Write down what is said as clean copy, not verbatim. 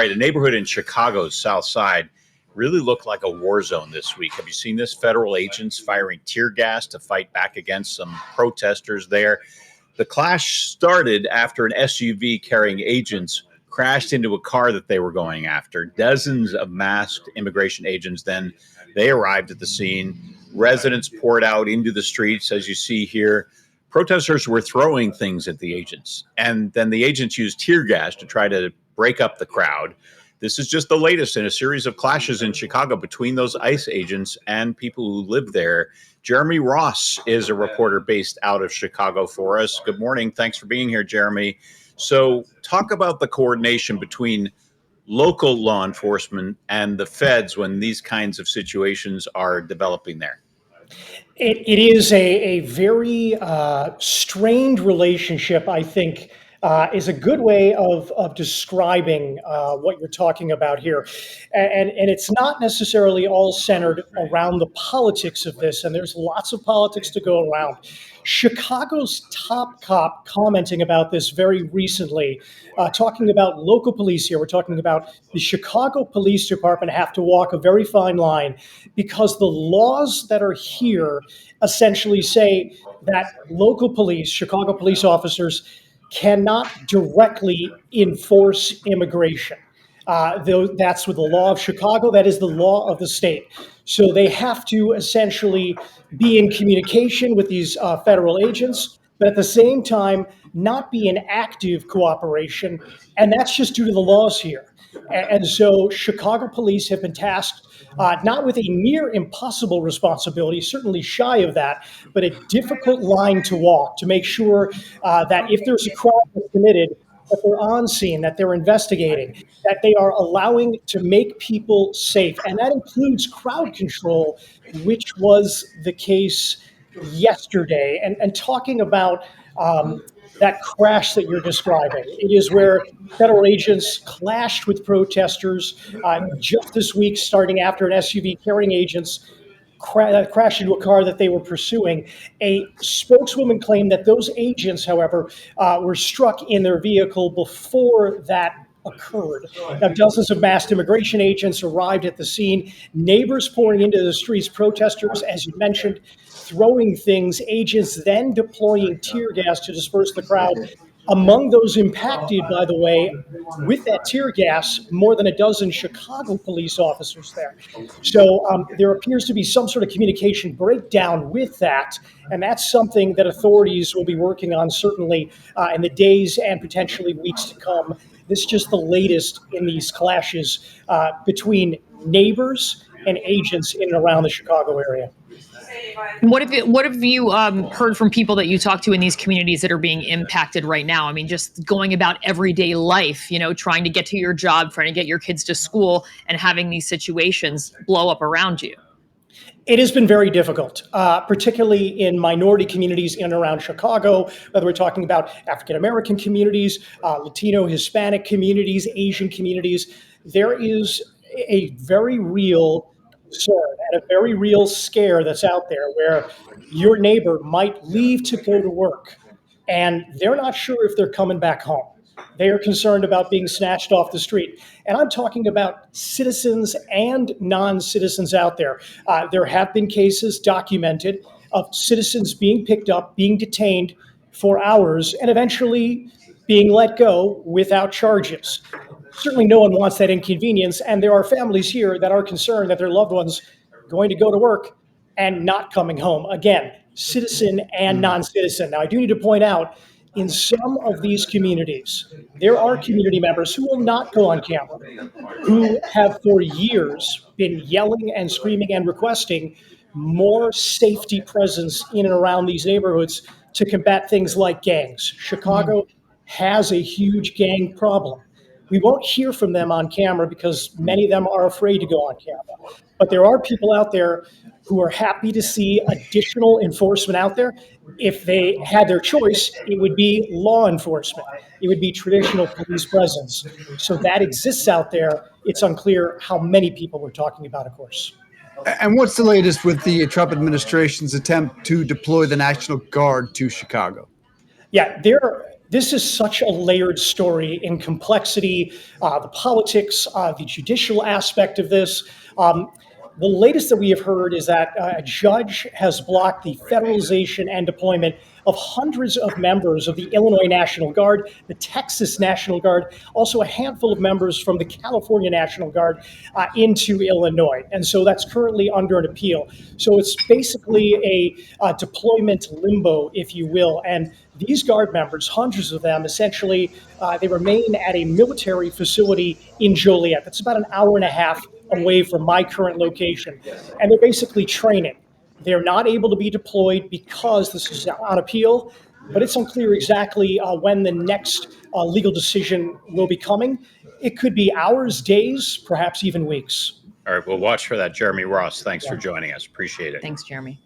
right, a neighborhood in Chicago's South Side really looked like a war zone this week. Have you seen this? Federal agents firing tear gas to fight back against some protesters there. The clash started after an SUV carrying agents crashed into a car that they were going after. Dozens of masked immigration agents then they arrived at the scene. Residents poured out into the streets, as you see here. Protesters were throwing things at the agents, and then the agents used tear gas to try to break up the crowd. This is just the latest in a series of clashes in Chicago between those ICE agents and people who live there. Jeremy Ross is a reporter based out of Chicago for us. Good morning. Thanks for being here, Jeremy. So talk about the coordination between local law enforcement and the feds when these kinds of situations are developing there. It is a very strained relationship, I think, is a good way of describing what you're talking about here. And it's not necessarily all centered around the politics of this, and there's lots of politics to go around. Chicago's top cop commenting about this very recently, talking about local police here. We're talking about the Chicago Police Department have to walk a very fine line because the laws that are here essentially say that local police, Chicago police officers, cannot directly enforce immigration. That's with the law of Chicago. That is the law of the state. So they have to essentially be in communication with these federal agents, but at the same time, not be in active cooperation. And that's just due to the laws here. And so Chicago police have been tasked not with a near impossible responsibility, certainly shy of that, but a difficult line to walk to make sure that if there's a crime that's committed, that they're on scene, that they're investigating, that they are allowing to make people safe. And that includes crowd control, which was the case yesterday. And talking about that crash that you're describing, it is where federal agents clashed with protesters just this week, starting after an SUV carrying agents crashed into a car that they were pursuing. A spokeswoman claimed that those agents, however, were struck in their vehicle before that occurred. Now, dozens of masked immigration agents arrived at the scene, neighbors pouring into the streets, protesters, as you mentioned, throwing things, agents then deploying tear gas to disperse the crowd. Among those impacted, by the way, with that tear gas, more than a dozen Chicago police officers there. So there appears to be some sort of communication breakdown with that, and that's something that authorities will be working on certainly in the days and potentially weeks to come. This is just the latest in these clashes between neighbors and agents in and around the Chicago area. What have you heard from people that you talk to in these communities that are being impacted right now? I mean, just going about everyday life, trying to get to your job, trying to get your kids to school, and having these situations blow up around you. It has been very difficult, particularly in minority communities in and around Chicago, whether we're talking about African-American communities, Latino, Hispanic communities, Asian communities. There is a very real concern and a very real scare that's out there where your neighbor might leave to go to work and they're not sure if they're coming back home. They are concerned about being snatched off the street. And I'm talking about citizens and non-citizens out there. There have been cases documented of citizens being picked up, being detained for hours, and eventually being let go without charges. Certainly no one wants that inconvenience, and there are families here that are concerned that their loved ones are going to go to work and not coming home. Again, citizen and non-citizen. Now, I do need to point out, in some of these communities, there are community members who will not go on camera, who have for years been yelling and screaming and requesting more safety presence in and around these neighborhoods to combat things like gangs. Chicago has a huge gang problem. We won't hear from them on camera because many of them are afraid to go on camera. But there are people out there who are happy to see additional enforcement out there. If they had their choice, it would be law enforcement. It would be traditional police presence. So that exists out there. It's unclear how many people we're talking about, of course. And what's the latest with the Trump administration's attempt to deploy the National Guard to Chicago? Yeah, there This is such a layered story in complexity, the politics, the judicial aspect of this. The latest that we have heard is that a judge has blocked the federalization and deployment of hundreds of members of the Illinois National Guard, the Texas National Guard, also a handful of members from the California National Guard into Illinois. And so that's currently under an appeal. So it's basically a deployment limbo, if you will. And these Guard members, hundreds of them, essentially, they remain at a military facility in Joliet. That's about an hour and a half away from my current location. And they're basically training. They're not able to be deployed because this is on appeal, but it's unclear exactly when the next legal decision will be coming. It could be hours, days, perhaps even weeks. All right, we'll watch for that. Jeremy Ross, thanks for joining us. Appreciate it. Thanks, Jeremy.